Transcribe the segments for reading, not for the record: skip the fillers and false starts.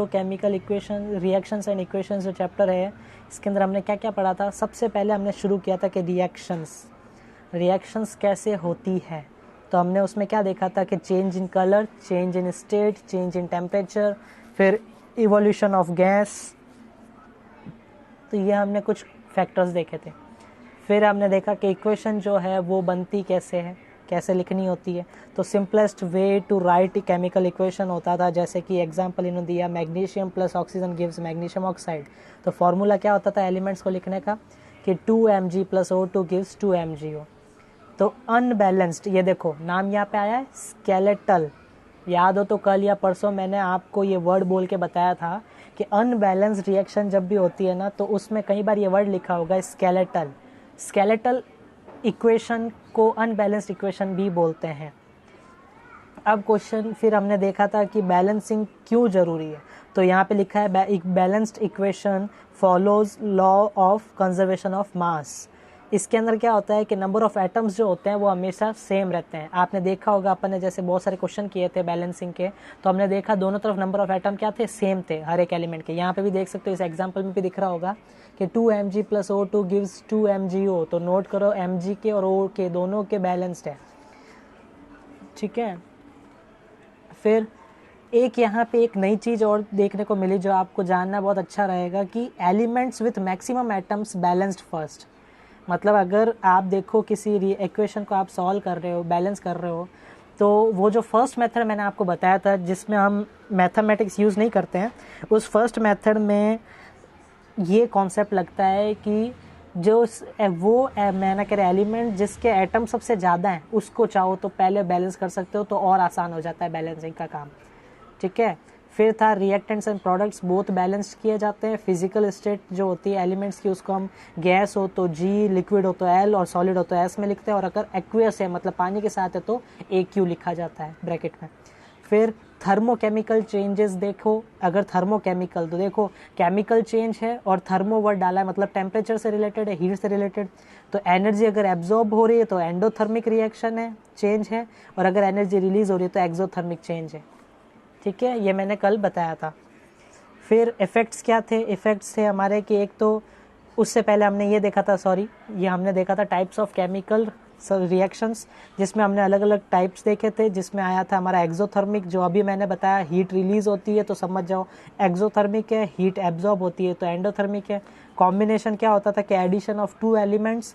तो chemical equation reactions and equations जो chapter है इसके अंदर हमने क्या क्या पढ़ा था। सबसे पहले हमने शुरू किया था कि रिएक्शंस कैसे होती है। तो हमने उसमें क्या देखा था कि change in colour, change in state, change in temperature, फिर इवोल्यूशन ऑफ गैस। तो ये हमने कुछ फैक्टर्स देखे थे। फिर हमने देखा कि इक्वेशन जो है वो बनती कैसे है, कैसे लिखनी होती है। तो simplest way to write chemical equation होता था, जैसे कि एग्जांपल इन्होंने दिया magnesium plus oxygen gives magnesium oxide. तो फॉर्मूला क्या होता था एलिमेंट्स को लिखने का कि 2Mg plus O2 gives 2MgO। तो अनबैलेंस्ड, ये देखो नाम यहाँ पे आया है स्केलेटल। याद हो तो कल या परसों मैंने आपको ये वर्ड बोल के बताया था कि अनबैलेंस्ड रिएक्शन जब भी होती है ना तो उसमें कई बार ये वर्ड लिखा होगा स्केलेटल इक्वेशन को अनबैलेंस्ड इक्वेशन भी बोलते हैं। अब क्वेश्चन फिर हमने देखा था कि बैलेंसिंग क्यों जरूरी है। तो यहाँ पे लिखा है एक balanced equation follows law of conservation of मास। इसके अंदर क्या होता है कि नंबर ऑफ एटम्स जो होते हैं वो हमेशा सेम रहते हैं। आपने देखा होगा अपन ने जैसे बहुत सारे क्वेश्चन किए थे बैलेंसिंग के, तो हमने देखा दोनों तरफ नंबर ऑफ एटम क्या थे, सेम थे हर एक एलिमेंट के। यहाँ पे भी देख सकते हो, इस एग्जांपल में भी दिख रहा होगा कि 2Mg plus O2 gives 2MgO। तो नोट करो Mg के और O के दोनों के बैलेंस्ड है, ठीक है। फिर एक यहाँ पे एक नई चीज़ और देखने को मिली जो आपको जानना बहुत अच्छा रहेगा कि elements with maximum atoms balanced first. मतलब अगर आप देखो किसी इक्वेशन को आप सॉल्व कर रहे हो, बैलेंस कर रहे हो, तो वो जो फर्स्ट मेथड मैंने आपको बताया था जिसमें हम मैथमेटिक्स यूज़ नहीं करते हैं, उस फर्स्ट मेथड में ये कॉन्सेप्ट लगता है कि जो वो मैंने कह रहा एलिमेंट जिसके एटम सबसे ज़्यादा हैं उसको चाहो तो पहले बैलेंस कर सकते हो, तो और आसान हो जाता है बैलेंसिंग का काम, ठीक है। फिर था reactants and products both balance किए जाते हैं। फिजिकल स्टेट जो होती है एलिमेंट्स की उसको हम गैस हो तो G, लिक्विड हो तो L और सॉलिड हो तो S में लिखते हैं, और अगर एक्वियस है मतलब पानी के साथ है तो AQ लिखा जाता है ब्रैकेट में। फिर थर्मोकेमिकल चेंजेस देखो, अगर थर्मोकेमिकल तो देखो केमिकल चेंज है और थर्मो वर्ड डाला है मतलब टेम्परेचर से रिलेटेड है, हीट से रिलेटेड। तो एनर्जी अगर एब्जॉर्ब हो रही है तो एंडोथर्मिक रिएक्शन है, चेंज है, और अगर एनर्जी रिलीज हो रही है तो एक्सोथर्मिक चेंज है, ठीक है। ये मैंने कल बताया था। फिर इफ़ेक्ट्स क्या थे, इफ़ेक्ट्स थे हमारे कि एक तो उससे पहले हमने ये देखा था, ये हमने देखा था टाइप्स ऑफ केमिकल रिएक्शंस, जिसमें हमने अलग अलग टाइप्स देखे थे। जिसमें आया था हमारा एक्सोथर्मिक, जो अभी मैंने बताया हीट रिलीज होती है तो समझ जाओ एक्सोथर्मिक है, हीट एब्जॉर्ब होती है तो एंडोथर्मिक है। कॉम्बिनेशन क्या होता था कि एडिशन ऑफ 2 एलिमेंट्स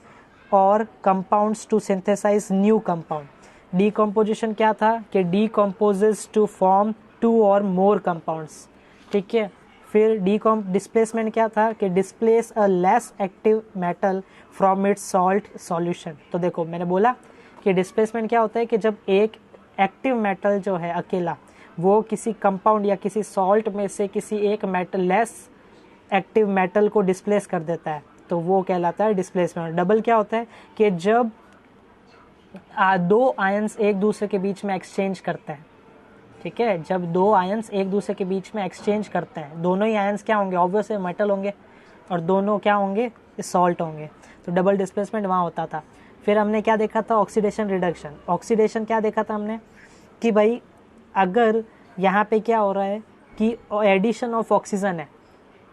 और compounds to synthesize new compound. Decomposition क्या था कि डीकम्पोजेस टू फॉर्म 2 और मोर कंपाउंड्स, ठीक है। फिर डिस्प्लेसमेंट क्या था कि displace a less active metal from its salt solution. तो देखो मैंने बोला कि डिस्प्लेसमेंट क्या होता है कि जब एक एक्टिव मेटल जो है अकेला वो किसी कंपाउंड या किसी सॉल्ट में से किसी एक मेटल लेस एक्टिव मेटल को डिस्प्लेस कर देता है तो वो कहलाता है डिस्प्लेसमेंट। डबल क्या होता है कि जब 2 आयंस एक दूसरे के बीच में एक्सचेंज करते हैं, ठीक है। जब 2 आयंस एक दूसरे के बीच में एक्सचेंज करते हैं, दोनों ही आयंस क्या होंगे, ऑब्वियस है मेटल होंगे, और दोनों क्या होंगे, सॉल्ट होंगे, तो डबल डिस्प्लेसमेंट वहाँ होता था। फिर हमने क्या देखा था, ऑक्सीडेशन रिडक्शन। ऑक्सीडेशन क्या देखा था हमने कि भाई अगर यहाँ पे क्या हो रहा है कि एडिशन ऑफ ऑक्सीजन है।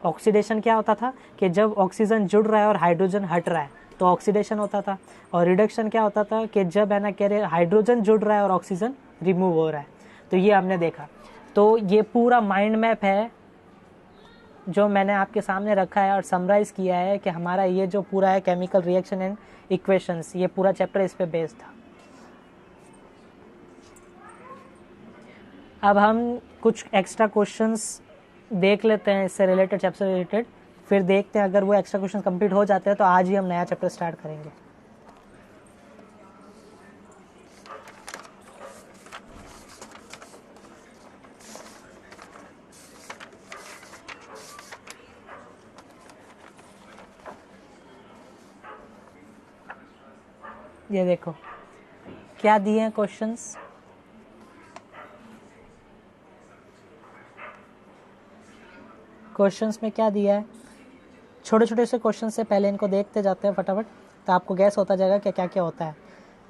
ऑक्सीडेशन क्या होता था कि जब ऑक्सीजन जुड़ रहा है और हाइड्रोजन हट रहा है तो ऑक्सीडेशन होता था। और रिडक्शन क्या होता था कि जब है ना कह रहे हाइड्रोजन जुड़ रहा है और ऑक्सीजन रिमूव हो रहा है। तो ये हमने देखा। तो ये पूरा माइंड मैप है जो मैंने आपके सामने रखा है और समराइज किया है कि हमारा ये जो पूरा है केमिकल रिएक्शन एंड इक्वेशंस, ये पूरा चैप्टर इस पे बेस्ड था। अब हम कुछ एक्स्ट्रा क्वेश्चंस देख लेते हैं इससे रिलेटेड, चैप्टर से रिलेटेड। फिर देखते हैं अगर वो एक्स्ट्रा क्वेश्चन कंप्लीट हो जाते हैं तो आज ही हम नया चैप्टर स्टार्ट करेंगे। ये देखो क्या दिए हैं क्वेश्चंस। क्वेश्चंस में क्या दिया है, छोटे छोटे से क्वेश्चन से पहले इनको देखते जाते हैं फटाफट, तो आपको गैस होता जाएगा कि क्या क्या होता है।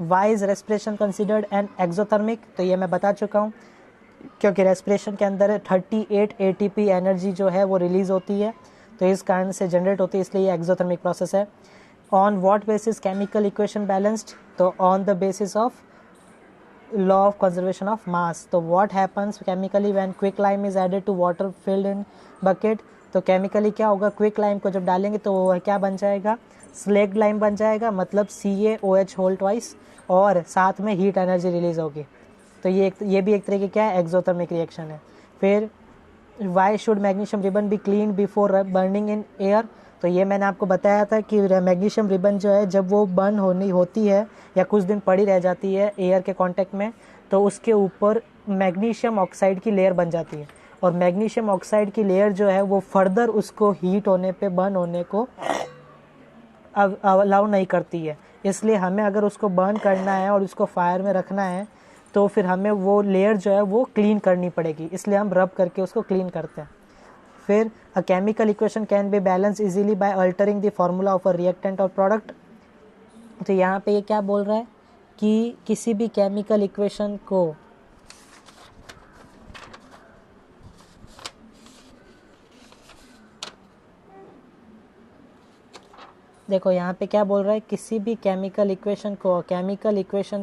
Why is respiration considered an exothermic, तो ये मैं बता चुका हूँ। क्योंकि रेस्पिरेशन के अंदर 38 ATP एनर्जी जो है वो रिलीज होती है, तो इस कारण से जनरेट होती है, इसलिए ये एक्सोथर्मिक प्रोसेस है। On what basis chemical equation balanced, तो on the basis of law of conservation of mass. तो what happens chemically when quick lime is added to water filled in bucket, तो chemically क्या होगा, quick lime को जब डालेंगे तो वो क्या बन जाएगा, स्लेग्ड लाइम बन जाएगा, मतलब CaOH होल ट्वाइस, और साथ में हीट एनर्जी रिलीज होगी। तो ये भी एक तरीके क्या है, एक्सोथर्मिक रिएक्शन है। फिर why should magnesium ribbon be clean before burning in air, तो ये मैंने आपको बताया था कि मैग्नीशियम रिबन जो है जब वो बर्न होनी होती है या कुछ दिन पड़ी रह जाती है एयर के कांटेक्ट में, तो उसके ऊपर मैग्नीशियम ऑक्साइड की लेयर बन जाती है, और मैग्नीशियम ऑक्साइड की लेयर जो है वो फर्दर उसको हीट होने पे बर्न होने को अलाउ नहीं करती है। इसलिए हमें अगर उसको बर्न करना है और उसको फायर में रखना है तो फिर हमें वो लेयर जो है वो क्लीन करनी पड़ेगी, इसलिए हम रब करके उसको क्लीन करते हैं। फिर a chemical equation can be balance easily by altering the formula of a reactant और प्रोडक्ट। तो यहाँ पे ये क्या बोल रहा है कि किसी भी केमिकल इक्वेशन को देखो यहाँ पे क्या बोल रहा है, किसी भी chemical equation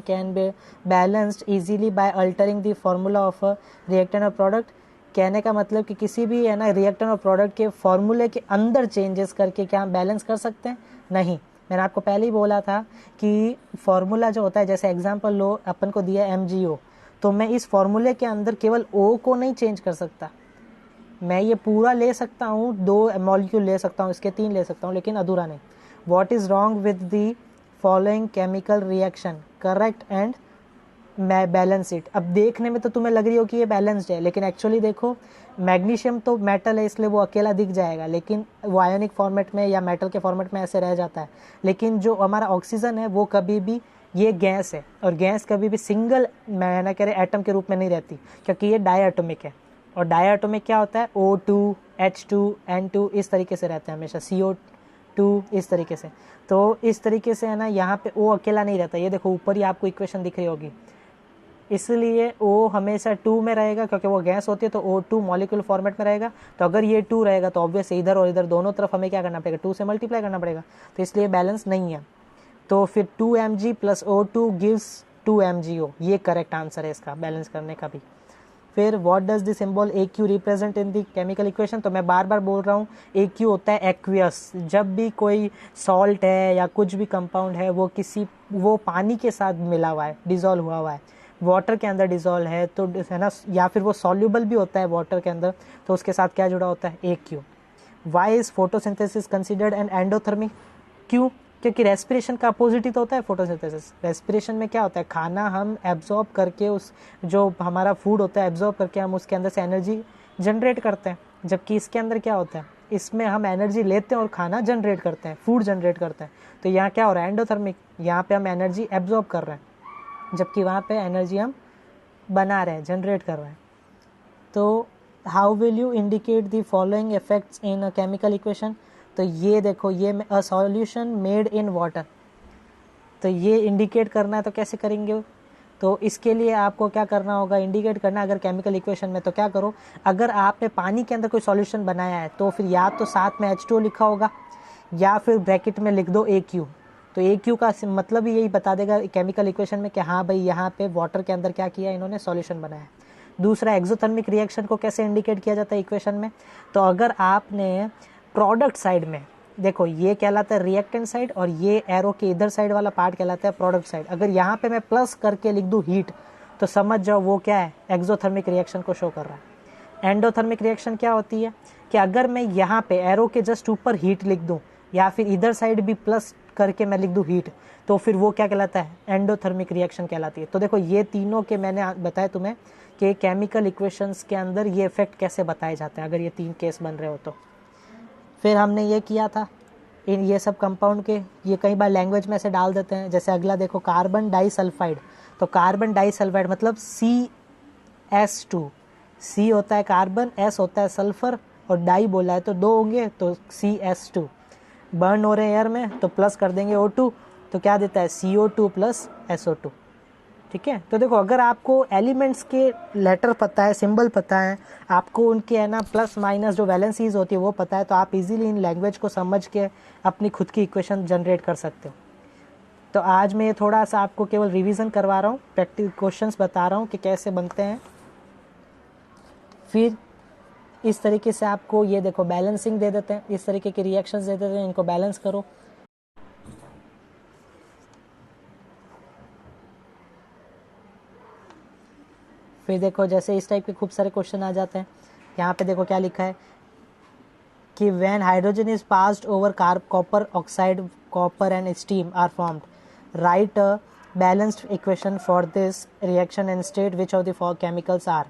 can be balanced easily by altering the formula of a reactant और प्रोडक्ट। कहने का मतलब कि किसी भी है ना रिएक्टेंट और प्रोडक्ट के फॉर्मूले के अंदर चेंजेस करके क्या हम बैलेंस कर सकते हैं, नहीं। मैंने आपको पहले ही बोला था कि फॉर्मूला जो होता है, जैसे एग्जांपल लो, अपन को दिया MgO, तो मैं इस फॉर्मूले के अंदर केवल O को नहीं चेंज कर सकता, मैं ये पूरा ले सकता हूँ, 2 मॉलिक्यूल ले सकता हूँ, इसके 3 ले सकता हूँ, लेकिन अधूरा नहीं। What is wrong with the following chemical reaction? Correct and balance it. अब देखने में तो तुम्हें लग रही हो कि ये बैलेंस्ड है, लेकिन एक्चुअली देखो, मैग्नीशियम तो मेटल है इसलिए वो अकेला दिख जाएगा, लेकिन वो आयोनिक फॉर्मेट में या मेटल के फॉर्मेट में ऐसे रह जाता है। लेकिन जो हमारा ऑक्सीजन है वो कभी भी, ये गैस है, और गैस कभी भी सिंगल मैं ना कह रहे एटम के रूप में नहीं रहती, क्योंकि ये डायएटॉमिक है। और डायएटॉमिक क्या होता है, O2 H2 N2 इस तरीके से रहता है हमेशा, CO2 इस तरीके से। तो इस तरीके से है ना, यहाँ पे O अकेला नहीं रहता। ये देखो ऊपर ही आपको इक्वेशन दिख रही होगी, इसलिए O हमेशा 2 में रहेगा, क्योंकि वो गैस होती है, तो O2 मॉलिक्यूल फॉर्मेट में रहेगा। तो अगर ये 2 रहेगा तो ऑब्वियस इधर और इधर दोनों तरफ हमें क्या करना पड़ेगा, 2 से मल्टीप्लाई करना पड़ेगा, तो इसलिए बैलेंस नहीं है। तो फिर 2Mg plus O2 gives 2MgO, ये करेक्ट आंसर है इसका बैलेंस करने का भी। फिर what does the symbol AQ represent in the chemical equation, तो मैं बार बार बोल रहा हूँ, AQ होता है एक्वियस। जब भी कोई सॉल्ट है या कुछ भी कंपाउंड है वो पानी के साथ मिला हुआ है, डिजोल्व हुआ हुआ है, वाटर के अंदर डिजोल्व है, तो है ना, या फिर वो सॉल्यूबल भी होता है वाटर के अंदर, तो उसके साथ क्या जुड़ा होता है, AQ। Why is photosynthesis considered an endothermic, क्यों, क्योंकि रेस्पिरेशन का अपोजिट ही तो होता है फोटोसिंथेसिस। रेस्पिरेशन में क्या होता है, खाना हम एब्जॉर्ब करके, उस जो हमारा फूड होता है एब्जॉर्ब करके हम उसके अंदर से एनर्जी जनरेट करते हैं, जबकि इसके अंदर क्या होता है, इसमें हम एनर्जी लेते हैं और खाना जनरेट करते हैं, फूड जनरेट करते हैं। तो यहाँ क्या हो रहा है, एंडोथर्मिक, यहाँ पे हम एनर्जी एब्जॉर्ब कर रहे हैं, जबकि वहाँ पे एनर्जी हम बना रहे हैं, जनरेट कर रहे हैं। तो how will you indicate the following effects in a chemical equation, तो ये देखो, ये a solution made in water, तो ये इंडिकेट करना है, तो कैसे करेंगे, तो इसके लिए आपको क्या करना होगा, इंडिकेट करना अगर केमिकल इक्वेशन में, तो क्या करो, अगर आपने पानी के अंदर कोई सॉल्यूशन बनाया है तो फिर या तो साथ में H2O लिखा होगा या फिर ब्रैकेट में लिख दो AQ। तो AQ का मतलब ही यही बता देगा केमिकल इक्वेशन में कि हाँ भाई यहाँ पे वाटर के अंदर क्या किया इन्होंने, सॉल्यूशन बनाया। दूसरा, एक्सोथर्मिक रिएक्शन को कैसे इंडिकेट किया जाता है इक्वेशन में, तो अगर आपने प्रोडक्ट साइड में, देखो ये कहलाता है रिएक्टेंट साइड और ये एरो के इधर साइड वाला पार्ट कहलाता है प्रोडक्ट साइड। अगर यहाँ पे मैं प्लस करके लिख दूँ हीट, तो समझ जाओ वो क्या है, एक्सोथर्मिक रिएक्शन को शो कर रहा है। एंडोथर्मिक रिएक्शन क्या होती है कि अगर मैं यहाँ पे एरो के जस्ट ऊपर हीट लिख दूँ या फिर इधर साइड भी प्लस करके मैं लिख दूँ हीट, तो फिर वो क्या कहलाता है, एंडोथर्मिक रिएक्शन कहलाती है। तो देखो ये तीनों के मैंने बताया तुम्हें कि केमिकल इक्वेशंस के अंदर ये इफेक्ट कैसे बताए जाते हैं, अगर ये 3 केस बन रहे हो तो। फिर हमने ये किया था इन ये सब कंपाउंड के, ये कई बार लैंग्वेज में ऐसे डाल देते हैं, जैसे अगला देखो, कार्बन डाइसल्फाइड, तो कार्बन डाइसल्फाइड मतलब CS2, C होता है कार्बन, S होता है सल्फर, और डाई बोला है तो 2 होंगे, तो CS2 बर्न हो रहे हैं एयर में, तो प्लस कर देंगे O2, तो क्या देता है CO2 प्लस SO2। ठीक है। तो देखो अगर आपको एलिमेंट्स के लेटर पता है, सिंबल पता है, आपको उनके है ना प्लस माइनस जो वैलेंसीज होती है वो पता है, तो आप इजीली इन लैंग्वेज को समझ के अपनी खुद की इक्वेशन जनरेट कर सकते हो। तो आज मैं थोड़ा सा आपको केवल रिवीजन करवा रहा हूँ, प्रैक्टिस क्वेश्चंस बता रहा हूँ कि कैसे बनते हैं। फिर इस तरीके से आपको ये देखो बैलेंसिंग दे देते हैं, इस तरीके के रिएक्शंस दे देते हैं, इनको बैलेंस करो। फिर देखो जैसे इस टाइप के खूब सारे क्वेश्चन आ जाते हैं। यहाँ पे देखो क्या लिखा है कि when hydrogen is passed over copper oxide, copper and steam are formed, write a balanced equation for this reaction and state which of the four chemicals are.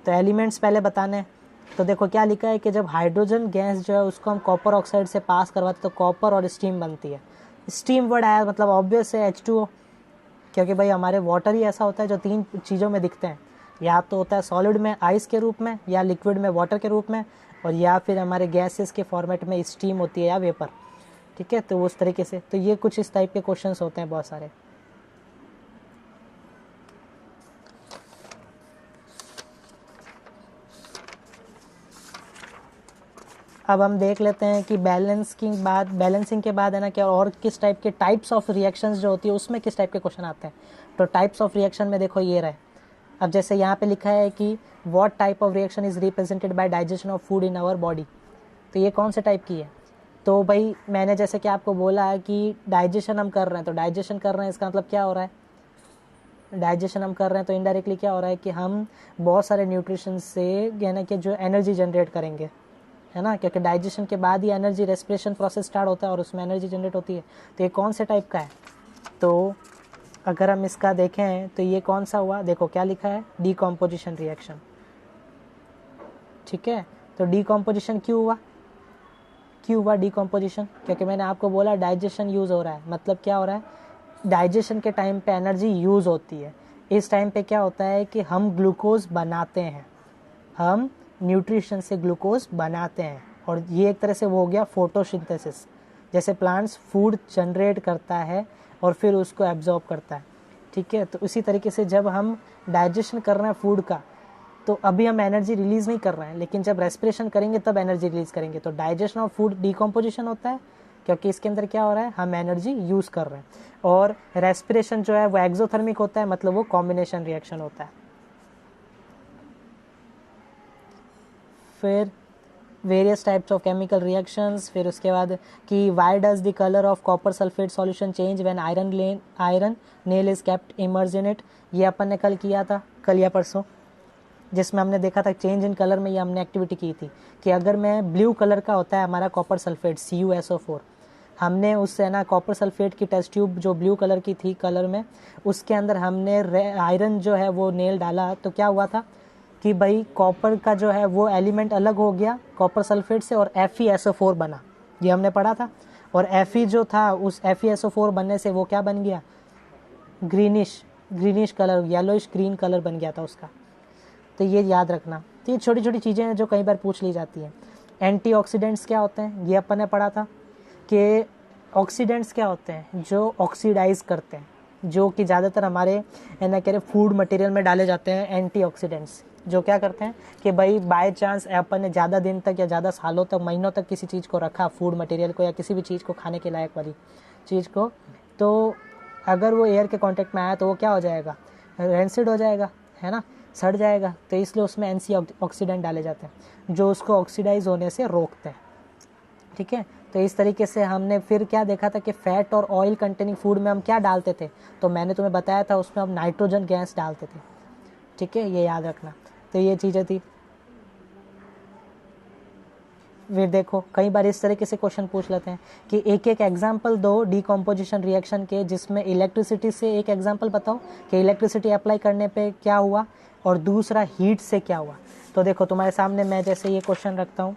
तो एलिमेंट्स पहले बताने। तो देखो क्या लिखा है कि जब हाइड्रोजन गैस जो है उसको हम कॉपर ऑक्साइड से पास करवाते तो कॉपर और स्टीम बनती है। स्टीम वर्ड आया मतलब ऑब्वियस है H2O, क्योंकि भाई हमारे वाटर ही ऐसा होता है जो 3 चीज़ों में दिखते हैं, या तो होता है सॉलिड में आइस के रूप में, या लिक्विड में वाटर के रूप में, और या फिर हमारे गैसेस के फॉर्मेट में स्टीम होती है या वेपर। ठीक है, तो उस तरीके से तो ये कुछ इस टाइप के क्वेश्चंस होते हैं बहुत सारे। अब हम देख लेते हैं कि बैलेंसिंग के बाद है ना क्या और किस टाइप के टाइप्स ऑफ रिएक्शंस जो होती है उसमें किस टाइप के क्वेश्चन आते हैं। तो टाइप्स ऑफ रिएक्शन में देखो ये रहे। अब जैसे यहाँ पे लिखा है कि what type of reaction is represented by digestion of food in our body. तो ये कौन से टाइप की है। तो भाई मैंने जैसे कि आपको बोला है कि डाइजेशन हम कर रहे हैं, तो डाइजेशन कर रहे हैं इसका मतलब क्या हो रहा है, डाइजेशन हम कर रहे हैं तो इनडायरेक्टली क्या हो रहा है कि हम बहुत सारे न्यूट्रिशन से यानी कि जो एनर्जी जनरेट करेंगे, है ना, क्योंकि डाइजेशन के बाद ही एनर्जी रेस्पिरेशन प्रोसेस स्टार्ट होता है और उसमें एनर्जी जनरेट होती है। तो ये कौन से टाइप का है। तो अगर हम इसका देखें तो ये कौन सा हुआ, देखो क्या लिखा है, डीकॉम्पोजिशन रिएक्शन। ठीक है, तो डीकॉम्पोजिशन क्यों हुआ डीकॉम्पोजिशन, क्योंकि मैंने आपको बोला डाइजेशन यूज़ हो रहा है, मतलब क्या हो रहा है, डाइजेशन के टाइम पे एनर्जी यूज़ होती है। इस टाइम पे क्या होता है कि हम ग्लूकोज बनाते हैं, हम न्यूट्रिशन से ग्लूकोज बनाते हैं, और ये एक तरह से वो हो गया फोटोसिंथेसिस, जैसे प्लांट्स फूड जनरेट करता है और फिर उसको एब्जॉर्ब करता है। ठीक है, तो उसी तरीके से जब हम डाइजेशन कर रहे हैं फूड का तो अभी हम एनर्जी रिलीज़ नहीं कर रहे हैं, लेकिन जब रेस्पिरेशन करेंगे तब एनर्जी रिलीज़ करेंगे। तो डाइजेशन ऑफ फूड डिकम्पोजिशन होता है, क्योंकि इसके अंदर क्या हो रहा है, हम एनर्जी यूज़ कर रहे हैं। और रेस्पिरेशन जो है वो एक्सोथर्मिक होता है, मतलब वो कॉम्बिनेशन रिएक्शन होता है। फिर various types of chemical reactions, फिर उसके बाद कि why does the colour of copper sulphate solution change when iron nail is kept emerge in it. ये अपन ने कल किया था, कल या परसों, जिसमें हमने देखा था चेंज इन कलर में ये हमने एक्टिविटी की थी कि अगर मैं ब्लू कलर का होता है हमारा कॉपर सल्फेट CuSO4, हमने उससे ना कॉपर सल्फेट की टेस्ट ट्यूब जो ब्लू कलर की थी कलर में, उसके अंदर हमने आयरन जो है वो नेल डाला, तो क्या हुआ था कि भाई कॉपर का जो है वो एलिमेंट अलग हो गया कॉपर सल्फेट से और FeSO4 बना, ये हमने पढ़ा था। और Fe जो था उस FeSO4 बनने से वो क्या बन गया, greenish colour, yellowish green colour बन गया था उसका। तो ये याद रखना। तो ये छोटी छोटी चीज़ें हैं जो कई बार पूछ ली जाती हैं। एंटीऑक्सीडेंट्स क्या होते हैं, ये अपन ने पढ़ा था कि ऑक्सीडेंट्स क्या होते हैं, जो ऑक्सीडाइज करते हैं, जो कि ज़्यादातर हमारे है ना कह रहे फूड मटेरियल में डाले जाते हैं। एंटीऑक्सीडेंट्स जो क्या करते हैं कि भाई बाय चांस अपन ने ज़्यादा दिन तक या ज़्यादा सालों तक, महीनों तक किसी चीज़ को रखा, फूड मटेरियल को या किसी भी चीज़ को खाने के लायक वाली चीज़ को, तो अगर वो एयर के कांटेक्ट में आया तो वो क्या हो जाएगा, रेंसिड हो जाएगा, है ना, सड़ जाएगा। तो इसलिए उसमें एंटीऑक्सीडेंट डाले जाते हैं जो उसको ऑक्सीडाइज होने से रोकते हैं। ठीक है, तो इस तरीके से हमने फिर क्या देखा था कि फैट और ऑयल कंटेनिंग फूड में हम क्या डालते थे, तो मैंने तुम्हें बताया था उसमें हम नाइट्रोजन गैस डालते थे। ठीक है, ये याद रखना। तो ये चीज़ें थी। फिर देखो कई बार इस तरीके से क्वेश्चन पूछ लेते हैं कि एक एक एग्जांपल दो डीकम्पोजिशन रिएक्शन के, जिसमें इलेक्ट्रिसिटी से एक एग्जांपल बताओ कि इलेक्ट्रिसिटी अप्लाई करने पे क्या हुआ, और दूसरा हीट से क्या हुआ। तो देखो तुम्हारे सामने मैं जैसे ये क्वेश्चन रखता हूँ,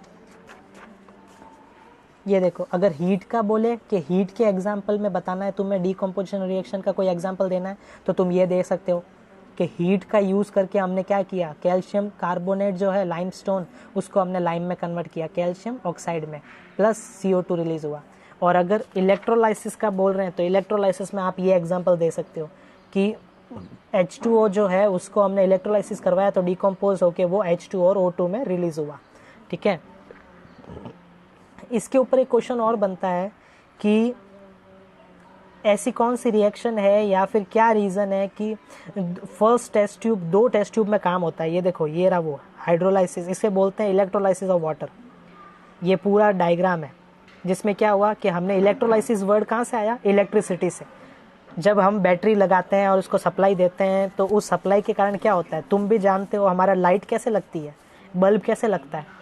ये देखो अगर हीट का बोले कि हीट के एग्जांपल में बताना है तुम्हें, डीकम्पोजिशन रिएक्शन का कोई एग्जांपल देना है, तो तुम ये दे सकते हो कि हीट का यूज़ करके हमने क्या किया, कैल्शियम कार्बोनेट जो है लाइमस्टोन, उसको हमने लाइम में कन्वर्ट किया कैल्शियम ऑक्साइड में, प्लस CO2 रिलीज हुआ। और अगर इलेक्ट्रोलाइसिस का बोल रहे हैं तो इलेक्ट्रोलाइसिस में आप ये एग्जांपल दे सकते हो कि H2O जो है उसको हमने इलेक्ट्रोलाइसिस करवाया तो डिकम्पोज होके वो H2 और O2 में रिलीज हुआ। ठीक है, इसके ऊपर एक क्वेश्चन और बनता है कि ऐसी कौन सी रिएक्शन है या फिर क्या रीज़न है कि first test tube, 2 test tube में काम होता है। ये देखो, ये रहा वो हाइड्रोलाइसिस, इसे बोलते हैं इलेक्ट्रोलाइसिस ऑफ वाटर। ये पूरा डायग्राम है जिसमें क्या हुआ कि हमने इलेक्ट्रोलाइसिस वर्ड कहाँ से आया, इलेक्ट्रिसिटी से। जब हम बैटरी लगाते हैं और उसको सप्लाई देते हैं तो उस सप्लाई के कारण क्या होता है, तुम भी जानते हो हमारा लाइट कैसे लगती है, बल्ब कैसे लगता है।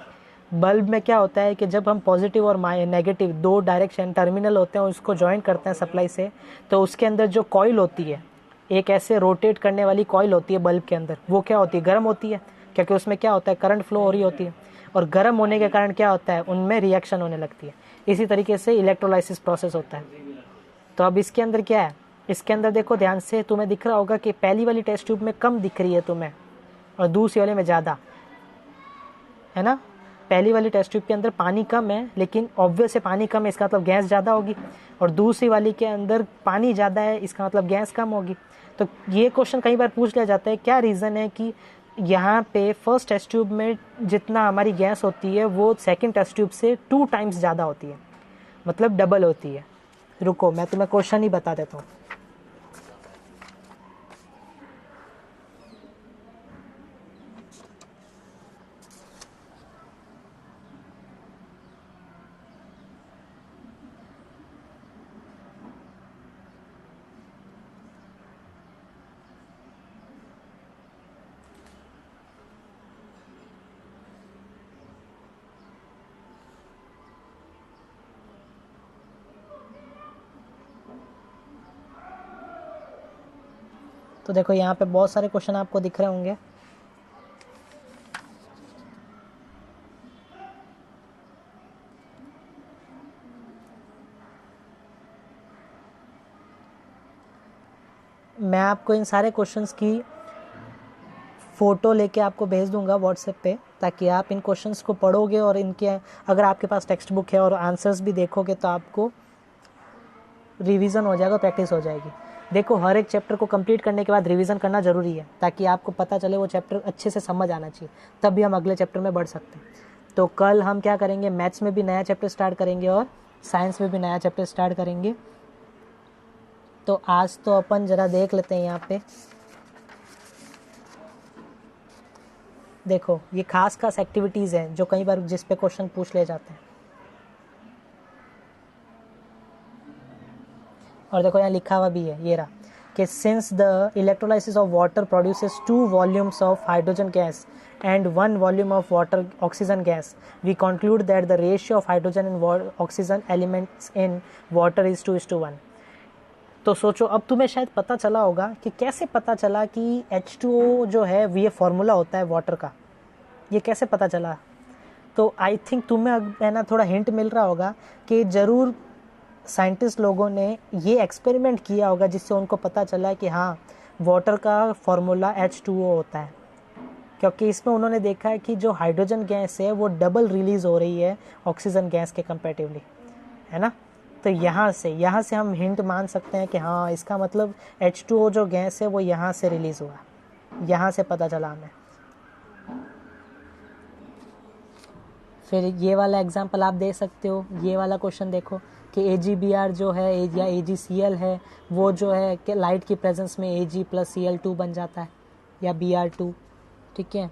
बल्ब में क्या होता है कि जब हम पॉजिटिव और नेगेटिव 2 डायरेक्शन टर्मिनल होते हैं उसको ज्वाइन करते हैं सप्लाई से, तो उसके अंदर जो कॉइल होती है, एक ऐसे रोटेट करने वाली कॉइल होती है बल्ब के अंदर, वो क्या होती है, गर्म होती है, क्योंकि उसमें क्या होता है, करंट फ्लो हो रही होती है, और गर्म होने के कारण क्या होता है, उनमें रिएक्शन होने लगती है। इसी तरीके से इलेक्ट्रोलाइसिस प्रोसेस होता है। तो अब इसके अंदर क्या है, इसके अंदर देखो ध्यान से, तुम्हें दिख रहा होगा कि पहली वाली टेस्ट ट्यूब में कम दिख रही है तुम्हें और दूसरी वाले में ज़्यादा है ना। पहली वाली टेस्ट ट्यूब के अंदर पानी कम है, लेकिन ऑब्वियस है पानी कम है इसका मतलब गैस ज़्यादा होगी, और दूसरी वाली के अंदर पानी ज़्यादा है इसका मतलब गैस कम होगी। तो ये क्वेश्चन कई बार पूछ लिया जाता है, क्या रीज़न है कि यहाँ पे फर्स्ट टेस्ट ट्यूब में जितना हमारी गैस होती है वो सेकंड टेस्ट ट्यूब से 2 टाइम्स ज़्यादा होती है, मतलब डबल होती है। रुको मैं तुम्हें क्वेश्चन ही बता देता हूँ। तो देखो यहाँ पे बहुत सारे क्वेश्चन आपको दिख रहे होंगे। मैं आपको इन सारे क्वेश्चंस की फ़ोटो लेके आपको भेज दूंगा व्हाट्सएप पे, ताकि आप इन क्वेश्चंस को पढ़ोगे और इनके अगर आपके पास टेक्स्ट बुक है और आंसर्स भी देखोगे तो आपको रिवीजन हो जाएगा, प्रैक्टिस हो जाएगी। देखो हर एक चैप्टर को कंप्लीट करने के बाद रिवीजन करना ज़रूरी है, ताकि आपको पता चले वो चैप्टर अच्छे से समझ आना चाहिए, तब भी हम अगले चैप्टर में बढ़ सकते हैं। तो कल हम क्या करेंगे, मैथ्स में भी नया चैप्टर स्टार्ट करेंगे और साइंस में भी नया चैप्टर स्टार्ट करेंगे। तो आज तो अपन ज़रा देख लेते हैं यहाँ पे। देखो ये खास एक्टिविटीज़ हैं जो कई बार जिस पे क्वेश्चन पूछ ले जाते हैं। और देखो यहाँ लिखा हुआ भी है, ये रहा कि since the electrolysis of water produces 2 volumes of hydrogen gas and 1 volume of water oxygen gas, we conclude that the ratio of hydrogen and oxygen elements in water is 2:1। तो सोचो अब तुम्हें शायद पता चला होगा कि कैसे पता चला कि H2O जो है ये फॉर्मूला होता है वाटर का, ये कैसे पता चला। तो आई थिंक तुम्हें है ना थोड़ा हिंट मिल रहा होगा कि ज़रूर साइंटिस्ट लोगों ने ये एक्सपेरिमेंट किया होगा जिससे उनको पता चला कि हाँ वाटर का फॉर्मूला H2O होता है, क्योंकि इसमें उन्होंने देखा है कि जो हाइड्रोजन गैस है वो डबल रिलीज़ हो रही है ऑक्सीजन गैस के कंपैरेटिवली, है ना। तो यहाँ से हम हिंट मान सकते हैं कि हाँ इसका मतलब H2O जो गैस है वो यहाँ से रिलीज़ हुआ, यहाँ से पता चला हमें। फिर ये वाला एग्जांपल आप दे सकते हो, ये वाला क्वेश्चन देखो कि AgBr जो है या AgCl है वो जो है कि लाइट की प्रेजेंस में Ag + Cl2 बन जाता है या Br2। ठीक है,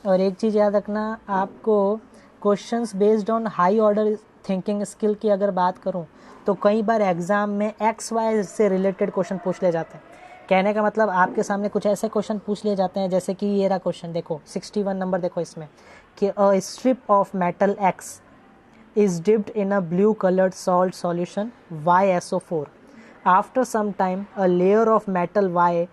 और एक चीज़ याद रखना, आपको questions based on high order thinking skill की अगर बात करूं तो कई बार एग्ज़ाम में XY से रिलेटेड क्वेश्चन पूछ ले जाते हैं। कहने का मतलब आपके सामने कुछ ऐसे क्वेश्चन पूछ लिए जाते हैं जैसे कि ये रहा क्वेश्चन, देखो 61 नंबर देखो इसमें कि a strip of metal X is dipped in a blue colored salt solution YSO4. After some time, a layer of metal Y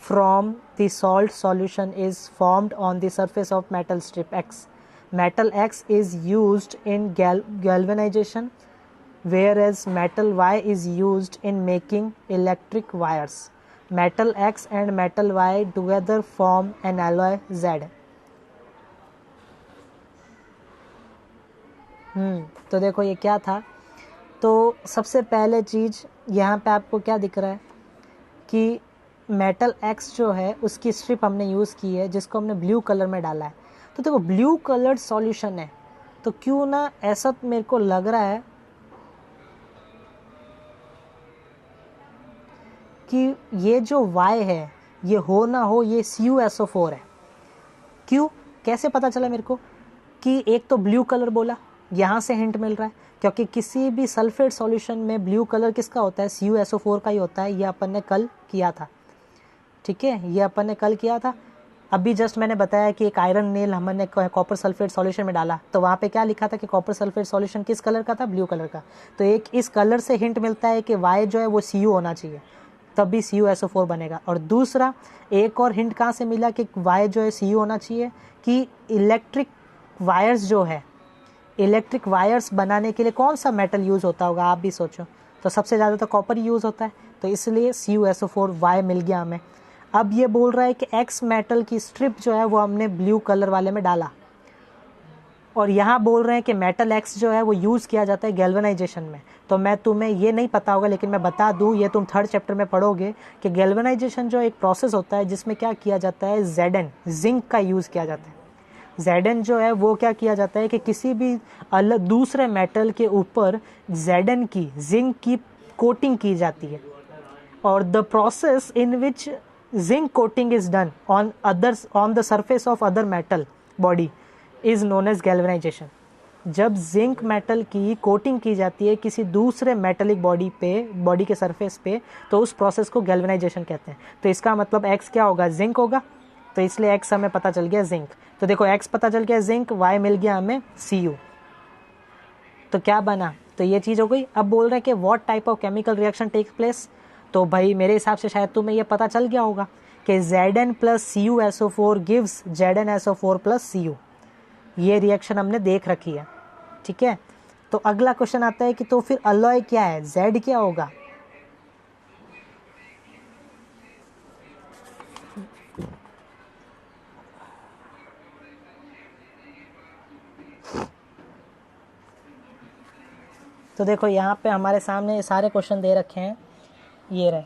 from the salt solution is formed on the surface of metal strip X. Metal X is used in galvanization, whereas metal Y is used in making electric wires. Metal X and metal Y together form an alloy Z. तो देखो ये क्या था। तो सबसे पहले चीज़ यहाँ पे आपको क्या दिख रहा है कि मेटल एक्स जो है उसकी स्ट्रिप हमने यूज़ की है, जिसको हमने ब्लू कलर में डाला है। तो देखो ब्लू कलर्ड सॉल्यूशन है, तो क्यों ना ऐसा मेरे को लग रहा है कि ये जो Y है ये हो ना हो ये CuSO4 है। क्यों, कैसे पता चला मेरे को कि एक तो ब्लू कलर बोला, यहाँ से हिंट मिल रहा है, क्योंकि किसी भी सल्फेट सॉल्यूशन में ब्लू कलर किसका होता है, CuSO4 का ही होता है। ये अपन ने कल किया था, ठीक है, ये अपन ने कल किया था। अभी जस्ट मैंने बताया कि एक आयरन नेल हमने कॉपर सल्फेट सॉल्यूशन में डाला, तो वहाँ पे क्या लिखा था कि कॉपर सल्फेट सॉल्यूशन किस कलर का था, ब्लू कलर का। तो एक इस कलर से हिंट मिलता है कि Y जो है वो Cu होना चाहिए, तब भी CuSO4 बनेगा। और दूसरा एक और हिंट कहाँ से मिला कि Y जो है Cu होना चाहिए, कि इलेक्ट्रिक वायर्स जो है, इलेक्ट्रिक वायर्स बनाने के लिए कौन सा मेटल यूज़ होता होगा, आप भी सोचो। तो सबसे ज़्यादा तो कॉपर यूज़ होता है, तो इसलिए CuSO4 Y मिल गया हमें। अब ये बोल रहा है कि X मेटल की स्ट्रिप जो है वो हमने ब्लू कलर वाले में डाला, और यहाँ बोल रहे हैं कि मेटल X जो है वो यूज़ किया जाता है गैल्वेनाइजेशन में। तो मैं तुम्हें ये नहीं पता होगा, लेकिन मैं बता दूँ, ये तुम 3rd चैप्टर में पढ़ोगे कि गैल्वेनाइजेशन जो एक प्रोसेस होता है जिसमें क्या किया जाता है, Zn जिंक का यूज़ किया जाता है। Zn जो है वो क्या किया जाता है कि किसी भी अलग दूसरे मेटल के ऊपर Zn की, जिंक की कोटिंग की जाती है, और the process in which zinc coating is done on the surface of other metal body is known as galvanization. जब जिंक मेटल की कोटिंग की जाती है किसी दूसरे मेटलिक बॉडी पे, बॉडी के सरफेस पे, तो उस प्रोसेस को गैल्वेनाइजेशन कहते हैं। तो इसका मतलब X क्या होगा, जिंक होगा, तो इसलिए X हमें पता चल गया जिंक। तो देखो X पता चल गया जिंक, Y मिल गया हमें Cu। तो क्या बना, तो ये चीज़ हो गई। अब बोल रहे हैं कि what type of chemical reaction take place. तो भाई मेरे हिसाब से शायद तुम्हें ये पता चल गया होगा कि Zn plus CuSO4 gives ZnSO4 plus Cu। ये रिएक्शन हमने देख रखी है, ठीक है। तो अगला क्वेश्चन आता है कि तो फिर अलॉय क्या है, Z क्या होगा। तो देखो यहाँ पे हमारे सामने ये सारे क्वेश्चन दे रखे हैं, ये रहे,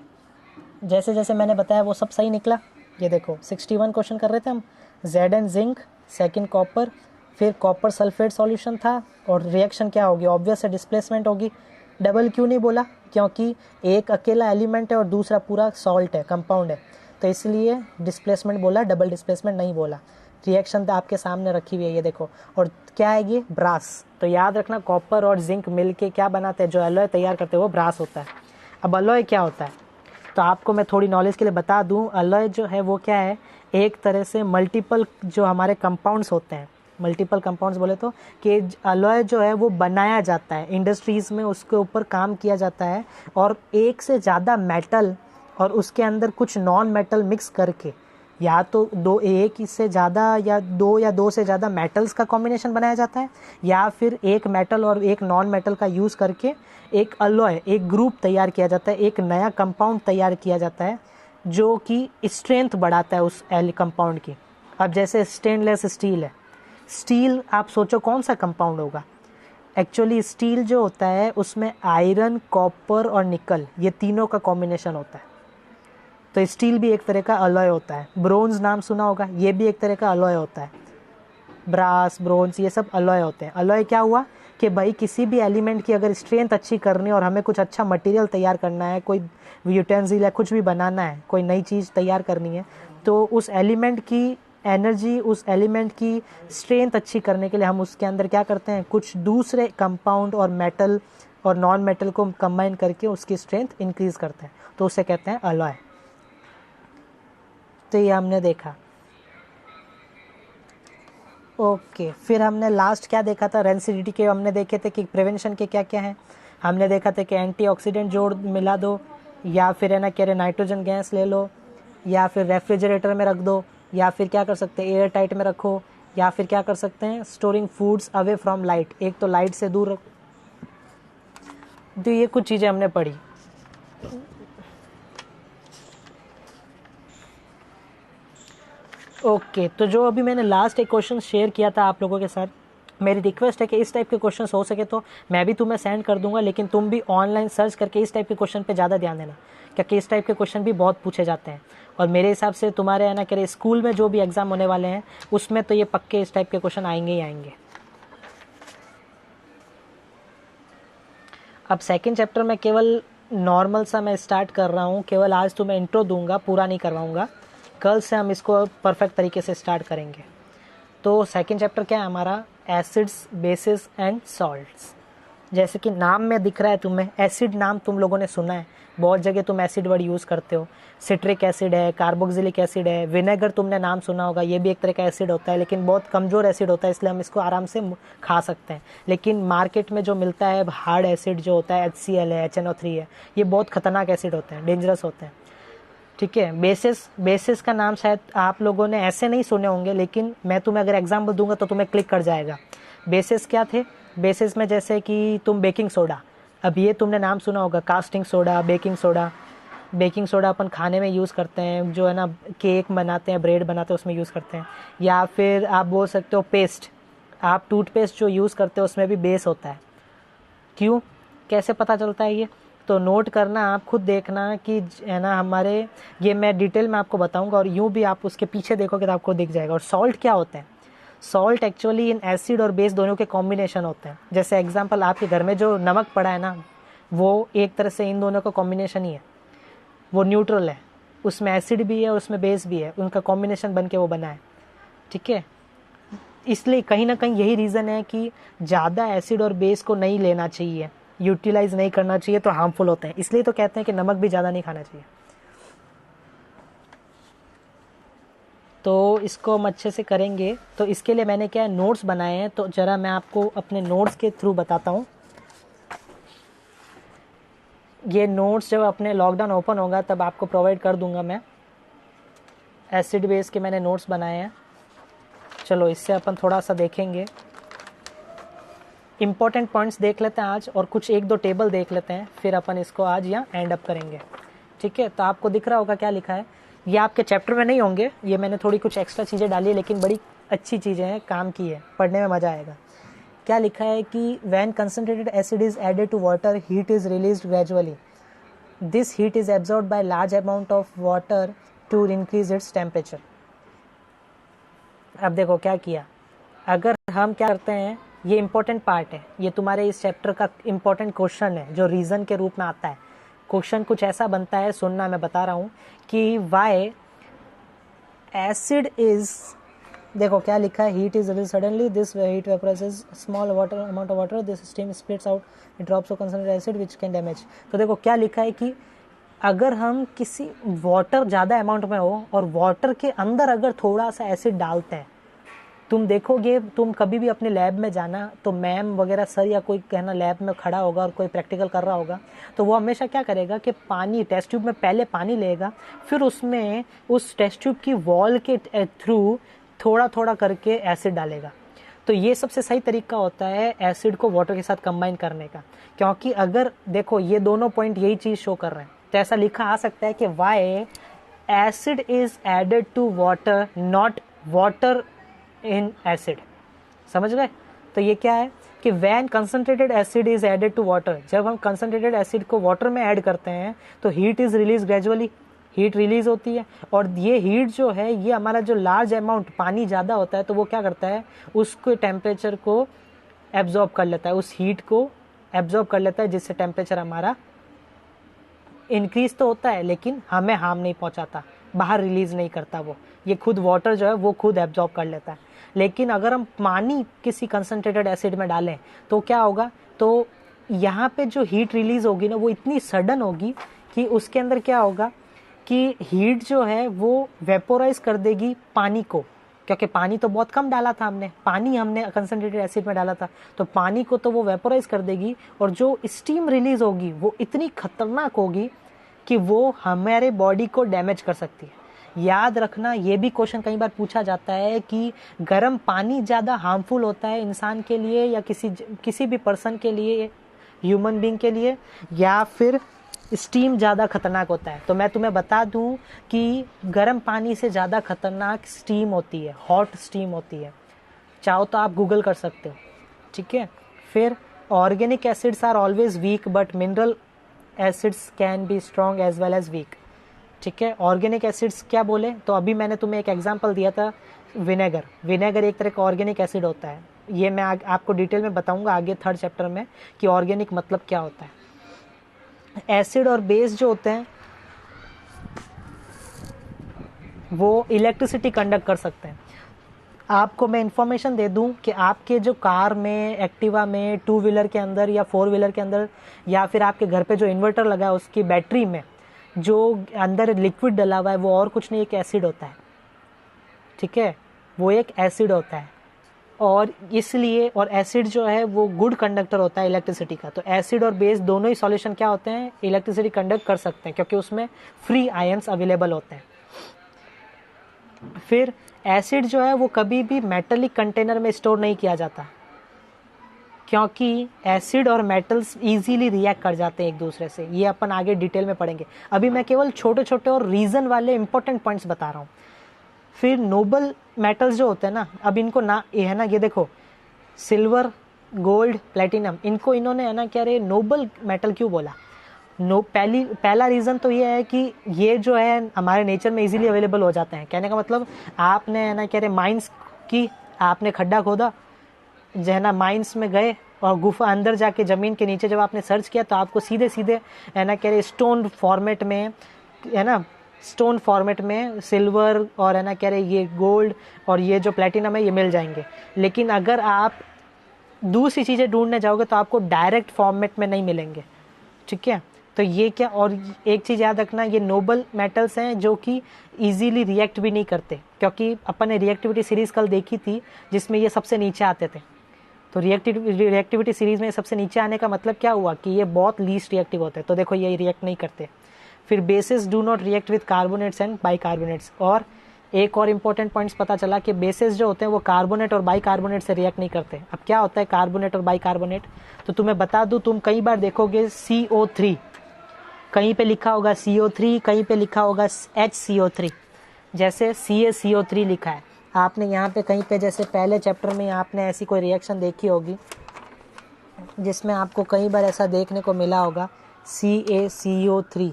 जैसे जैसे मैंने बताया वो सब सही निकला। ये देखो 61 क्वेश्चन कर रहे थे हम, Zn जिंक, सेकंड कॉपर, फिर कॉपर सल्फेट सॉल्यूशन था, और रिएक्शन क्या होगी, ऑब्वियस है डिस्प्लेसमेंट होगी। डबल क्यों नहीं बोला, क्योंकि एक अकेला एलिमेंट है और दूसरा पूरा सॉल्ट है, कंपाउंड है, तो इसलिए डिस्प्लेसमेंट बोला, डबल डिस्प्लेसमेंट नहीं बोला। रिएक्शन तो आपके सामने रखी हुई है, ये देखो। और क्या है ये, ब्रास। तो याद रखना कॉपर और जिंक मिलके क्या बनाते हैं, जो अलॉय तैयार करते हैं वो ब्रास होता है। अब अलॉय क्या होता है, तो आपको मैं थोड़ी नॉलेज के लिए बता दूं, अलॉय जो है वो क्या है, एक तरह से मल्टीपल जो हमारे कंपाउंड्स होते हैं, मल्टीपल कंपाउंड्स बोले तो, कि अलॉय जो है वो बनाया जाता है इंडस्ट्रीज़ में, उसके ऊपर काम किया जाता है, और एक से ज़्यादा मेटल और उसके अंदर कुछ नॉन मेटल मिक्स करके, या तो दो, एक से ज़्यादा या दो से ज़्यादा मेटल्स का कॉम्बिनेशन बनाया जाता है, या फिर एक मेटल और एक नॉन मेटल का यूज़ करके एक अलॉय, एक ग्रुप तैयार किया जाता है, एक नया कंपाउंड तैयार किया जाता है जो कि स्ट्रेंथ बढ़ाता है उस कंपाउंड की। अब जैसे स्टेनलेस स्टील है, स्टील आप सोचो कौन सा कंपाउंड होगा, एक्चुअली स्टील जो होता है उसमें आयरन, कॉपर और निकल, ये तीनों का कॉम्बिनेशन होता है। तो स्टील भी एक तरह का अलॉय होता है। ब्रोंज नाम सुना होगा, ये भी एक तरह का अलॉय होता है। ब्रास, ब्रोंज, ये सब अलॉय होते हैं। अलॉय क्या हुआ कि भाई किसी भी एलिमेंट की अगर स्ट्रेंथ अच्छी करनी है और हमें कुछ अच्छा मटेरियल तैयार करना है, कोई यूटेंसिल या कुछ भी बनाना है, कोई नई चीज़ तैयार करनी है, तो उस एलिमेंट की एनर्जी, उस एलिमेंट की स्ट्रेंथ अच्छी करने के लिए हम उसके अंदर क्या करते हैं, कुछ दूसरे कंपाउंड और मेटल और नॉन मेटल को कंबाइन करके उसकी स्ट्रेंथ इंक्रीज करते हैं, तो उसे कहते हैं अलॉय। तो ये हमने देखा। ओके, फिर हमने लास्ट क्या देखा था, रेंसिडिटी के हमने देखे थे कि प्रिवेंशन के क्या क्या हैं। हमने देखा था कि एंटीऑक्सीडेंट जोड़ मिला दो, या फिर है ना कह रहे नाइट्रोजन गैस ले लो, या फिर रेफ्रिजरेटर में रख दो, या फिर क्या कर सकते हैं एयर टाइट में रखो, या फिर क्या कर सकते हैं storing foods away from light, एक तो लाइट से दूर रखो। तो ये कुछ चीज़ें हमने पढ़ी। ओके, तो जो अभी मैंने लास्ट एक क्वेश्चन शेयर किया था आप लोगों के साथ, मेरी रिक्वेस्ट है कि इस टाइप के क्वेश्चन हो सके तो मैं भी तुम्हें सेंड कर दूंगा, लेकिन तुम भी ऑनलाइन सर्च करके इस टाइप के क्वेश्चन पे ज़्यादा ध्यान देना, क्योंकि इस टाइप के क्वेश्चन भी बहुत पूछे जाते हैं। और मेरे हिसाब से तुम्हारे है ना कि स्कूल में जो भी एग्ज़ाम होने वाले हैं उसमें तो ये पक्के इस टाइप के क्वेश्चन आएंगे ही आएंगे। अब सेकंड चैप्टर में केवल नॉर्मल सा मैं स्टार्ट कर रहा हूँ, केवल आज तो मैं इंट्रो दूंगा, पूरा नहीं करवाऊँगा। कल से हम इसको परफेक्ट तरीके से स्टार्ट करेंगे। तो सेकंड चैप्टर क्या है हमारा, एसिड्स, बेसिस एंड सॉल्ट्स। जैसे कि नाम में दिख रहा है तुम्हें, एसिड नाम तुम लोगों ने सुना है, बहुत जगह तुम एसिड वर्ड यूज़ करते हो। सिट्रिक एसिड है, कार्बोक्सिलिक एसिड है, विनेगर तुमने नाम सुना होगा, ये भी एक तरह का एसिड होता है, लेकिन बहुत कमज़ोर एसिड होता है, इसलिए हम इसको आराम से खा सकते हैं। लेकिन मार्केट में जो मिलता है हार्ड एसिड जो होता है, HCl है, HNO3 है, ये बहुत खतरनाक एसिड होते हैं, डेंजरस होते हैं। ठीक है। बेसिस का नाम शायद आप लोगों ने ऐसे नहीं सुने होंगे, लेकिन मैं तुम्हें अगर एग्जाम्पल दूंगा तो तुम्हें क्लिक कर जाएगा। बेसिस क्या थे, बेसिस में जैसे कि तुम बेकिंग सोडा, अब ये तुमने नाम सुना होगा, caustic soda, baking soda. Baking soda अपन खाने में यूज़ करते हैं, जो है ना केक बनाते हैं, ब्रेड बनाते हैं, उसमें यूज़ करते हैं। या फिर आप बोल सकते हो पेस्ट, आप टूथपेस्ट जो यूज़ करते हो उसमें भी बेस होता है। क्यों, कैसे पता चलता है ये, तो नोट करना, आप खुद देखना कि है ना हमारे, ये मैं डिटेल में आपको बताऊंगा, और यूँ भी आप उसके पीछे देखोगे तो आपको दिख जाएगा। और सॉल्ट क्या होते हैं, सॉल्ट एक्चुअली इन एसिड और बेस दोनों के कॉम्बिनेशन होते हैं। जैसे एग्जांपल आपके घर में जो नमक पड़ा है ना, वो एक तरह से इन दोनों का कॉम्बिनेशन ही है, वो न्यूट्रल है, उसमें एसिड भी है और उसमें बेस भी है, उनका कॉम्बिनेशन बन के वो बना है। ठीक है। इसलिए कहीं ना कहीं यही रीज़न है कि ज़्यादा एसिड और बेस को नहीं लेना चाहिए, यूटिलाइज नहीं करना चाहिए, तो हार्मफुल होते हैं। इसलिए तो कहते हैं कि नमक भी ज़्यादा नहीं खाना चाहिए। तो इसको हम अच्छे से करेंगे। तो इसके लिए मैंने क्या है, नोट्स बनाए हैं, तो ज़रा मैं आपको अपने नोट्स के थ्रू बताता हूँ। ये नोट्स जब अपने लॉकडाउन ओपन होगा तब आपको प्रोवाइड कर दूंगा मैं। एसिड बेस के मैंने नोट्स बनाए हैं। चलो इससे अपन थोड़ा सा देखेंगे, इम्पॉर्टेंट पॉइंट्स देख लेते हैं आज, और कुछ एक दो टेबल देख लेते हैं, फिर अपन इसको आज यहाँ एंड अप करेंगे। ठीक है। तो आपको दिख रहा होगा क्या लिखा है, ये आपके चैप्टर में नहीं होंगे, ये मैंने थोड़ी कुछ एक्स्ट्रा चीज़ें डाली है, लेकिन बड़ी अच्छी चीज़ें हैं, काम की है, पढ़ने में मज़ा आएगा। क्या लिखा है कि when concentrated acid is added to water, heat is released gradually, this heat is absorbed by large amount of water to increase its temperature. अब देखो क्या किया, अगर हम क्या करते हैं, ये इंपॉर्टेंट पार्ट है, ये तुम्हारे इस चैप्टर का इंपॉर्टेंट क्वेश्चन है जो रीजन के रूप में आता है। क्वेश्चन कुछ ऐसा बनता है, सुनना, मैं बता रहा हूँ कि वाई एसिड इज, देखो क्या लिखा है, heat is release suddenly, this heat vaporises small water amount of water, this steam splits out, it drops of concentrated acid which can damage. तो देखो क्या लिखा है कि अगर हम किसी वाटर ज़्यादा अमाउंट में हो और वाटर के अंदर अगर थोड़ा सा एसिड डालते हैं, तुम देखोगे, तुम कभी भी अपने लैब में जाना तो मैम वगैरह सर या कोई कहना लैब में खड़ा होगा और कोई प्रैक्टिकल कर रहा होगा, तो वो हमेशा क्या करेगा कि पानी टेस्ट ट्यूब में पहले पानी लेगा, फिर उसमें उस टेस्ट ट्यूब की वॉल के थ्रू थोड़ा थोड़ा करके एसिड डालेगा। तो ये सबसे सही तरीका होता है एसिड को वाटर के साथ कंबाइन करने का, क्योंकि अगर देखो ये दोनों पॉइंट यही चीज़ शो कर रहे हैं, तो ऐसा लिखा आ सकता है कि why acid is added to water, not water in acid. समझ गए। तो ये क्या है कि when concentrated acid is added to water, जब हम कंसंट्रेटेड एसिड को वाटर में ऐड करते हैं तो heat is release gradually, heat release होती है, और ये हीट जो है, ये हमारा जो लार्ज अमाउंट पानी ज़्यादा होता है तो वो क्या करता है, उसके टेम्परेचर को एब्जॉर्ब कर लेता है, उस हीट को एब्जॉर्ब कर लेता है, जिससे टेम्परेचर हमारा इंक्रीज तो होता है लेकिन हमें हार्म नहीं पहुंचाता, बाहर रिलीज नहीं करता वो, ये खुद वाटर जो है वो खुद एब्जॉर्ब कर लेता है। लेकिन अगर हम पानी किसी कंसंट्रेटेड एसिड में डालें तो क्या होगा, तो यहाँ पे जो हीट रिलीज होगी ना वो इतनी सडन होगी कि उसके अंदर क्या होगा कि हीट जो है वो वेपोराइज कर देगी पानी को, क्योंकि पानी तो बहुत कम डाला था हमने, पानी हमने कंसंट्रेटेड एसिड में डाला था, तो पानी को तो वो वेपोराइज कर देगी, और जो स्टीम रिलीज होगी वो इतनी खतरनाक होगी कि वो हमारे बॉडी को डैमेज कर सकती है। याद रखना, ये भी क्वेश्चन कई बार पूछा जाता है कि गर्म पानी ज़्यादा हार्मफुल होता है इंसान के लिए या किसी भी पर्सन के लिए, ह्यूमन बीइंग के लिए, या फिर स्टीम ज़्यादा खतरनाक होता है। तो मैं तुम्हें बता दूं कि गर्म पानी से ज़्यादा खतरनाक स्टीम होती है, हॉट स्टीम होती है। चाहो तो आप गूगल कर सकते हो। ठीक है। फिर organic acids are always weak but mineral acids can be strong as well as weak, ठीक है। ऑर्गेनिक एसिड्स क्या बोले, तो अभी मैंने तुम्हें एक एग्जांपल दिया था विनेगर। विनेगर एक तरह का ऑर्गेनिक एसिड होता है, ये मैं आपको डिटेल में बताऊंगा आगे 3rd चैप्टर में कि ऑर्गेनिक मतलब क्या होता है। एसिड और बेस जो होते हैं वो इलेक्ट्रिसिटी कंडक्ट कर सकते हैं। आपको मैं इंफॉर्मेशन दे दूं कि आपके जो कार में, एक्टिवा में, 2 व्हीलर के अंदर या 4 व्हीलर के अंदर या फिर आपके घर पे जो इन्वर्टर लगा है उसकी बैटरी में जो अंदर लिक्विड डला हुआ है वो और कुछ नहीं, एक एसिड होता है, ठीक है। वो एक एसिड होता है और इसलिए, और एसिड जो है वो गुड कंडक्टर होता है इलेक्ट्रिसिटी का। तो एसिड और बेस दोनों ही सॉल्यूशन क्या होते हैं, इलेक्ट्रिसिटी कंडक्ट कर सकते हैं क्योंकि उसमें फ्री आयंस अवेलेबल होते हैं। फिर एसिड जो है वो कभी भी मेटलिक कंटेनर में स्टोर नहीं किया जाता क्योंकि एसिड और मेटल्स इजीली रिएक्ट कर जाते हैं एक दूसरे से। ये अपन आगे डिटेल में पढ़ेंगे, अभी मैं केवल छोटे छोटे और रीजन वाले इंपॉर्टेंट पॉइंट्स बता रहा हूँ। फिर नोबल मेटल्स जो होते हैं ना, अब इनको ना ये है ना, ये देखो सिल्वर, गोल्ड, प्लेटिनम, इनको इन्होंने है ना क्या रे नोबल मेटल क्यों बोला। पहला रीज़न तो ये है कि ये जो है हमारे नेचर में इजीली अवेलेबल हो जाते हैं। कहने का मतलब आपने है ना कह रहे माइंस की, आपने खड्डा खोदा जो है ना, माइंस में गए और गुफा अंदर जाके ज़मीन के नीचे जब आपने सर्च किया तो आपको सीधे सीधे है ना कह रहे स्टोन फॉर्मेट में, है ना स्टोन फॉर्मेट में सिल्वर और है ना कह रहे ये गोल्ड और ये जो प्लेटिनम है ये मिल जाएंगे। लेकिन अगर आप दूसरी चीज़ें ढूंढने जाओगे तो आपको डायरेक्ट फॉर्मेट में नहीं मिलेंगे, ठीक है। तो ये क्या, और एक चीज़ याद रखना, ये नोबल मेटल्स हैं जो कि इजीली रिएक्ट भी नहीं करते क्योंकि अपन ने रिएक्टिविटी सीरीज़ कल देखी थी जिसमें ये सबसे नीचे आते थे। तो रिएक्टिविटी सीरीज़ में सबसे नीचे आने का मतलब क्या हुआ कि ये बहुत लीस्ट रिएक्टिव होते हैं, तो देखो ये रिएक्ट नहीं करते। फिर basis do not react with carbonates and bicarbonates, और एक और इम्पोर्टेंट पॉइंट्स पता चला कि बेसिस जो होते हैं वो कार्बोनेट और बाइकार्बोनेट से रिएक्ट नहीं करते। अब क्या होता है कार्बोनेट और बाइकार्बोनेट, तो तुम्हें बता दूं, तुम कई बार देखोगे CO3, कहीं पे लिखा होगा CO3, कहीं पे लिखा होगा HCO3, जैसे CaCO3 लिखा है। आपने यहाँ पे कहीं पे जैसे पहले चैप्टर में आपने ऐसी कोई रिएक्शन देखी होगी जिसमें आपको कई बार ऐसा देखने को मिला होगा CaCO3,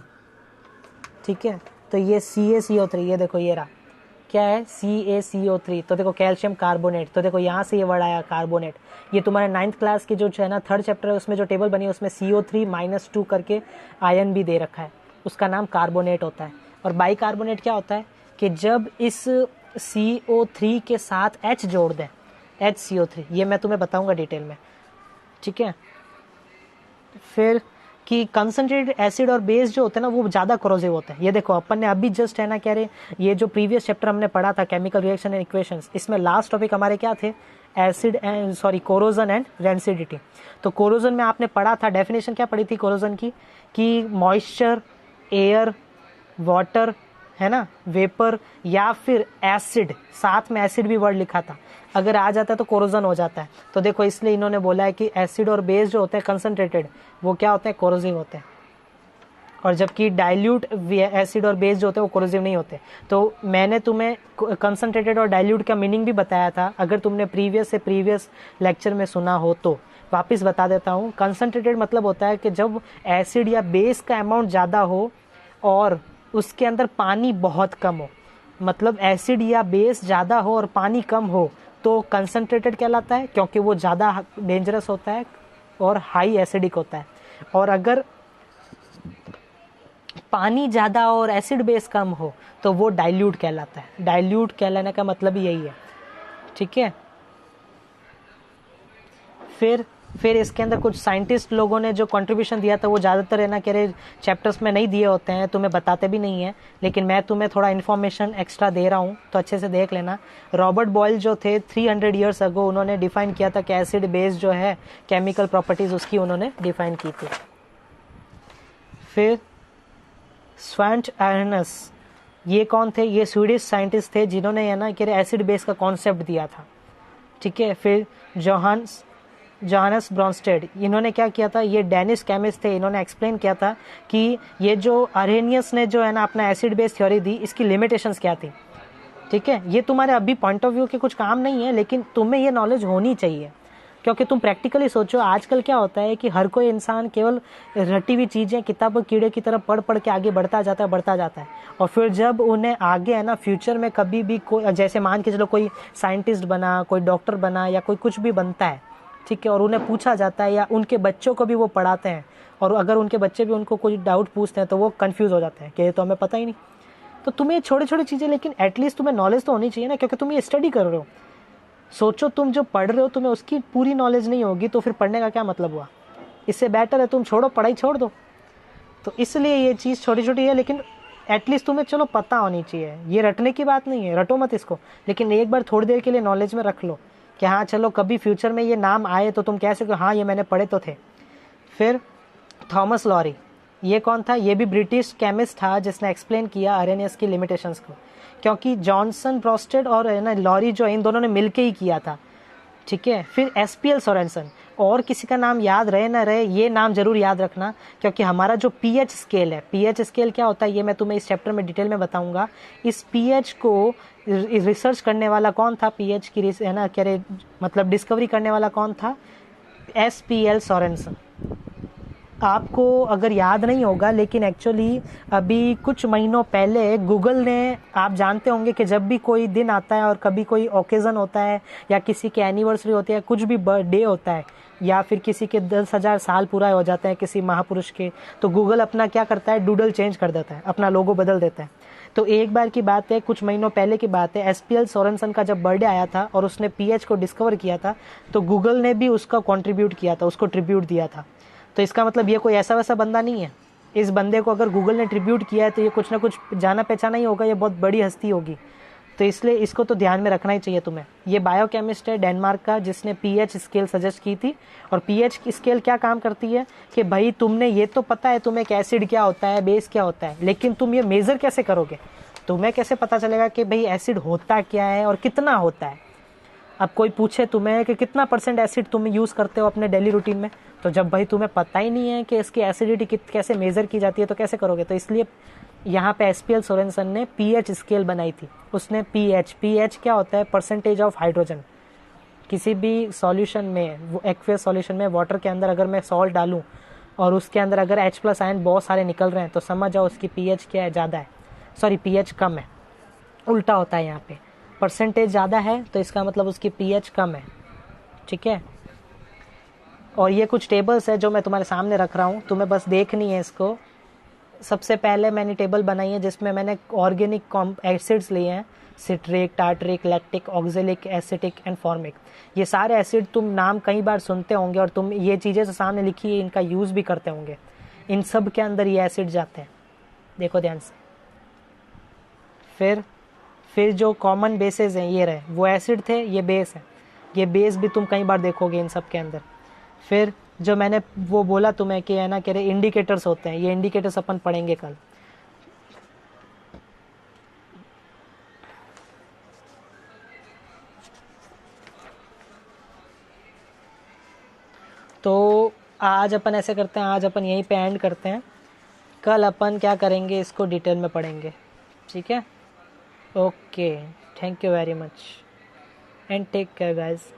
ठीक है। तो ये CaCO3, ये देखो ये रहा, क्या है CaCO3, तो देखो कैल्शियम कार्बोनेट, तो देखो यहाँ से ये वर्ड आया कार्बोनेट। ये तुम्हारे 9th क्लास की जो है ना 3rd चैप्टर है उसमें जो टेबल बनी है उसमें CO3-2 करके आयन भी दे रखा है, उसका नाम कार्बोनेट होता है। और बाइकार्बोनेट क्या होता है कि जब इस CO3 के साथ H जोड़ दें, HCO3, ये मैं तुम्हें बताऊंगा डिटेल में, ठीक है। फिर कि कंसनट्रेटेड एसिड और बेस जो होते हैं ना वो ज़्यादा कोरोसिव होते हैं। ये देखो अपन ने अभी जस्ट है ना कह रहे, ये जो प्रीवियस चैप्टर हमने पढ़ा था केमिकल रिएक्शन एंड इक्वेशंस, इसमें लास्ट टॉपिक हमारे क्या थे, acid and corrosion and rancidity. तो कोरोजन में आपने पढ़ा था, डेफिनेशन क्या पढ़ी थी कोरोजन की, कि मॉइस्चर, एयर, वाटर, है ना, वेपर या फिर एसिड, साथ में एसिड भी वर्ड लिखा था, अगर आ जाता है तो कोरोजन हो जाता है। तो देखो इसलिए इन्होंने बोला है कि एसिड और बेस जो होते हैं कंसनट्रेटेड वो क्या होते हैं, कोरोसिव होते हैं, और जबकि डाइल्यूट एसिड और बेस जो होते हैं वो कोरोसिव नहीं होते। तो मैंने तुम्हें कंसनट्रेटेड और डाइल्यूट का मीनिंग भी बताया था, अगर तुमने प्रीवियस लेक्चर में सुना हो तो वापस बता देता हूँ। कंसनट्रेटेड मतलब होता है कि जब एसिड या बेस का अमाउंट ज़्यादा हो और उसके अंदर पानी बहुत कम हो, मतलब एसिड या बेस ज़्यादा हो और पानी कम हो तो कंसनट्रेटेड कहलाता है, क्योंकि वो ज़्यादा डेंजरस होता है और हाई एसिडिक होता है। और अगर पानी ज़्यादा और एसिड बेस कम हो तो वो डाइल्यूट कहलाता है। डाइल्यूट कहलाने का मतलब ही यही है, ठीक है। फिर इसके अंदर कुछ साइंटिस्ट लोगों ने जो कंट्रीब्यूशन दिया था वो ज़्यादातर है ना कह रहे चैप्टर्स में नहीं दिए होते हैं, तुम्हें बताते भी नहीं है, लेकिन मैं तुम्हें थोड़ा इन्फॉर्मेशन एक्स्ट्रा दे रहा हूँ तो अच्छे से देख लेना। रॉबर्ट बॉयल जो थे 300 ईयर्स अगो, उन्होंने डिफाइन किया था कि एसिड बेस जो है केमिकल प्रॉपर्टीज़ उसकी उन्होंने डिफाइन की थी। फिर स्वांट अर्नस, ये कौन थे, ये स्वीडिश साइंटिस्ट थे जिन्होंने है ना कह रहे एसिड बेस का कॉन्सेप्ट दिया था, ठीक है। फिर जोहानस ब्रॉन्स्टेड, इन्होंने क्या किया था, ये डेनिश केमिस्ट थे, इन्होंने एक्सप्लेन किया था कि ये जो अरेनियस ने जो है ना अपना एसिड बेस थ्योरी दी, इसकी लिमिटेशंस क्या थी, ठीक है। ये तुम्हारे अभी पॉइंट ऑफ व्यू के कुछ काम नहीं है, लेकिन तुम्हें ये नॉलेज होनी चाहिए, क्योंकि तुम प्रैक्टिकली सोचो, आजकल क्या होता है कि हर कोई इंसान केवल रटी हुई चीज़ें किताबों कीड़े की तरह पढ़ पढ़ के आगे बढ़ता जाता है। और फिर जब उन्हें आगे है ना फ्यूचर में कभी भी कोई, जैसे मान के चलो कोई साइंटिस्ट बना, कोई डॉक्टर बना या कोई कुछ भी बनता है, ठीक है, और उन्हें पूछा जाता है या उनके बच्चों को भी वो पढ़ाते हैं, और अगर उनके बच्चे भी उनको कोई डाउट पूछते हैं तो वो कंफ्यूज हो जाते हैं कि ये तो हमें पता ही नहीं। तो तुम्हें छोटी छोटी चीज़ें, लेकिन एटलीस्ट तुम्हें नॉलेज तो होनी चाहिए ना, क्योंकि तुम ये स्टडी कर रहे हो। सोचो तुम जो पढ़ रहे हो तुम्हें उसकी पूरी नॉलेज नहीं होगी तो फिर पढ़ने का क्या मतलब हुआ। इससे बेटर है तुम छोड़ो, पढ़ाई छोड़ दो। तो इसलिए ये चीज़ छोटी छोटी है, लेकिन एटलीस्ट तुम्हें चलो पता होनी चाहिए। ये रटने की बात नहीं है, रटो मत इसको, लेकिन एक बार थोड़ी देर के लिए नॉलेज में रख लो कि हाँ चलो कभी फ्यूचर में ये नाम आए तो तुम कह सको हाँ ये मैंने पढ़े तो थे। फिर थॉमस लॉरी, ये कौन था? ये भी ब्रिटिश केमिस्ट था जिसने एक्सप्लेन किया आरएनएस की लिमिटेशंस को, क्योंकि जॉनसन ब्रोस्टेड और ना लॉरी जो इन दोनों ने मिलके ही किया था, ठीक है। फिर एसपीएल सोरेनसन, और किसी का नाम याद रहे ना रहे, ये नाम जरूर याद रखना, क्योंकि हमारा जो पीएच स्केल है, पीएच स्केल क्या होता है ये मैं तुम्हें इस चैप्टर में डिटेल में बताऊंगा। इस पीएच को रिसर्च करने वाला कौन था, पीएच की है ना क्या मतलब डिस्कवरी करने वाला कौन था? SPL Sorensen. आपको अगर याद नहीं होगा, लेकिन एक्चुअली अभी कुछ महीनों पहले गूगल ने, आप जानते होंगे कि जब भी कोई दिन आता है और कभी कोई ओकेज़न होता है या किसी की एनिवर्सरी होती है, कुछ भी बर्थडे होता है या फिर किसी के 10,000 साल पूरा हो जाते हैं किसी महापुरुष के, तो गूगल अपना क्या करता है, डूडल चेंज कर देता है, अपना लोगो बदल देता है। तो एक बार की बात है, कुछ महीनों पहले की बात है, एसपीएल सोरेनसन का जब बर्थडे आया था और उसने पीएच को डिस्कवर किया था, तो गूगल ने भी उसका कॉन्ट्रीब्यूट किया था, उसको ट्रिब्यूट दिया था। तो इसका मतलब ये कोई ऐसा वैसा बंदा नहीं है। इस बंदे को अगर गूगल ने ट्रिब्यूट किया है तो ये कुछ ना कुछ जाना पहचाना ही होगा, ये बहुत बड़ी हस्ती होगी। तो इसलिए इसको तो ध्यान में रखना ही चाहिए तुम्हें। ये बायोकेमिस्ट है डेनमार्क का, जिसने पीएच स्केल सजेस्ट की थी। और पीएच स्केल क्या काम करती है कि भाई तुमने ये तो पता है तुम्हें कि एसिड क्या होता है, बेस क्या होता है, लेकिन तुम ये मेजर कैसे करोगे? तुम्हें कैसे पता चलेगा कि भाई एसिड होता क्या है और कितना होता है? अब कोई पूछे तुम्हें कि कितना % एसिड तुम यूज़ करते हो अपने डेली रूटीन में, तो जब भाई तुम्हें पता ही नहीं है कि इसकी एसिडिटी कैसे मेज़र की जाती है तो कैसे करोगे? तो इसलिए यहाँ पे एसपीएल सोरेनसन ने पीएच स्केल बनाई थी। उसने पीएच क्या होता है? Percentage of hydrogen. किसी भी सॉल्यूशन में, एक्वेस सॉल्यूशन में, वाटर के अंदर अगर मैं सॉल्ट डालूं और उसके अंदर अगर H+ आयन बहुत सारे निकल रहे हैं तो समझ जाओ उसकी पीएच क्या है, ज़्यादा है, सॉरी पीएच कम है। उल्टा होता है यहाँ पे, परसेंटेज ज़्यादा है तो इसका मतलब उसकी पीएच कम है, ठीक है। और ये कुछ टेबल्स है जो मैं तुम्हारे सामने रख रहा हूँ, तुम्हें बस देखनी है इसको। सबसे पहले मैंने टेबल बनाई है जिसमें मैंने ऑर्गेनिक एसिड्स लिए हैं, citric, tartaric, lactic, oxalic, acetic and formic. ये सारे एसिड तुम नाम कई बार सुनते होंगे और तुम ये चीज़ें जो सामने लिखी है इनका यूज़ भी करते होंगे। इन सब के अंदर ये एसिड जाते हैं, देखो ध्यान से। फिर जो कॉमन बेसेस हैं ये रहे, वो एसिड थे, ये बेस है, ये बेस भी तुम कई बार देखोगे इन सब के अंदर। फिर जो मैंने वो बोला तुम्हें कि है ना कह रहे इंडिकेटर्स होते हैं, ये इंडिकेटर्स अपन पढ़ेंगे कल। तो आज अपन ऐसे करते हैं, आज अपन यहीं पे एंड करते हैं, कल अपन क्या करेंगे इसको डिटेल में पढ़ेंगे, ठीक है। Okay, thank you very much and take care guys.